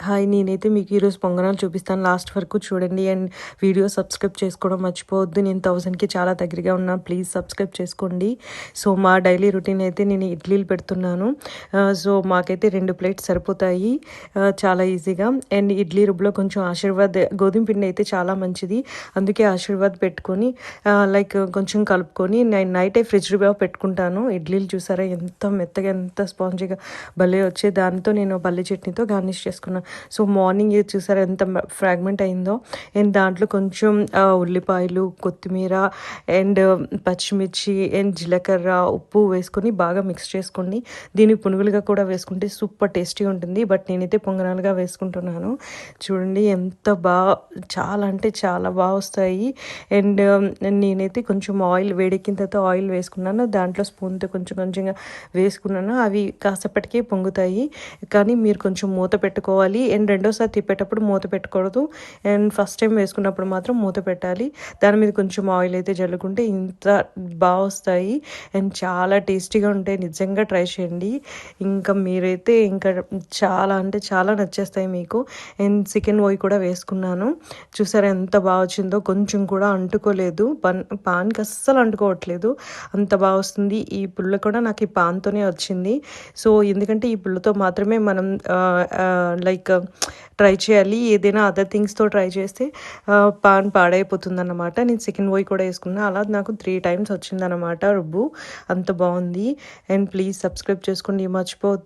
Hi, నేనైతే మీకు ఈరోజు పొంగనాలు చూపిస్తాను. లాస్ట్ వరకు చూడండి అండ్ వీడియో సబ్స్క్రైబ్ చేసుకోవడం మర్చిపోవద్దు. నేను 1000కి చాలా దగ్గరగా ఉన్నా, ప్లీజ్ సబ్స్క్రైబ్ చేసుకోండి. సో మా డైలీ రొటీన్ అయితే నేను ఇడ్లీలు పెడుతున్నాను. సో మాకైతే 2 ప్లేట్స్ సరిపోతాయి చాలా ఈజీగా. అండ్ ఇడ్లీ రుబ్బులో కొంచెం ఆశీర్వాద్ గోధుమ పిండి అయితే చాలా మంచిది, అందుకే ఆశీర్వాద్ పెట్టుకొని కొంచెం కలుపుకొని నేను నైటే ఫ్రిడ్జ్లో పెట్టుకుంటాను. ఇడ్లీలు చూసారా ఎంత మెత్తగా, ఎంత స్పాంజీగా భలే వచ్చే. దాంతో నేను పల్లి చట్నీతో గార్నిష్ చేసుకున్నాను. సో మార్నింగ్ ఇది చూసారా ఎంత ఫ్రాగ్మెంట్ అయిందో. అండ్ దాంట్లో కొంచెం ఉల్లిపాయలు, కొత్తిమీర అండ్ పచ్చిమిర్చి అండ్ జీలకర్ర, ఉప్పు వేసుకొని బాగా మిక్స్ చేసుకోండి. దీన్ని పునుగులుగా కూడా వేసుకుంటే సూపర్ టేస్టీ ఉంటుంది, బట్ నేనైతే పొంగనాలుగా వేసుకుంటున్నాను. చూడండి ఎంత చాలా అంటే చాలా బాగా వస్తాయి. అండ్ నేనైతే కొంచెం ఆయిల్ వేడెక్కిన తర్వాత ఆయిల్ వేసుకున్నాను, దాంట్లో స్పూన్తో కొంచెం కొంచెంగా వేసుకున్నాను. అవి కాసేపటికే పొంగుతాయి, కానీ మీరు కొంచెం మూత పెట్టుకోవాలి. అండ్ రెండోసారి తిప్పేటప్పుడు మూత పెట్టకూడదు. అండ్ ఫస్ట్ టైం వేసుకున్నప్పుడు మాత్రం మూత పెట్టాలి. దాని మీద కొంచెం ఆయిల్ అయితే జల్లుకుంటే ఇంత బాగా వస్తాయి అండ్ చాలా టేస్టీగా ఉంటాయి. నిజంగా ట్రై చేయండి. ఇంకా మీరైతే ఇంకా చాలా అంటే చాలా నచ్చేస్తాయి మీకు. అండ్ చికెన్ ఓయి కూడా వేసుకున్నాను. చూసారా ఎంత బాగా వచ్చిందో, కొంచెం కూడా అంటుకోలేదు. పాన్కి అస్సలు అంటుకోవట్లేదు, అంత బాగా వస్తుంది. ఈ పుల్ల కూడా నాకు ఈ పాన్తోనే వచ్చింది. సో ఎందుకంటే ఈ పుల్లతో మాత్రమే మనం ట్రై చేయాలి. ఏదైనా అదర్ థింగ్స్తో ట్రై చేస్తే పాన్ పాడైపోతుంది అన్నమాట. నేను చికెన్ ఓయి కూడా వేసుకున్నా, అలా నాకు 3 times వచ్చిందనమాట రుబ్బు. అంత బాగుంది. అండ్ ప్లీజ్ సబ్స్క్రైబ్ చేసుకోండి, మర్చిపోవద్దు.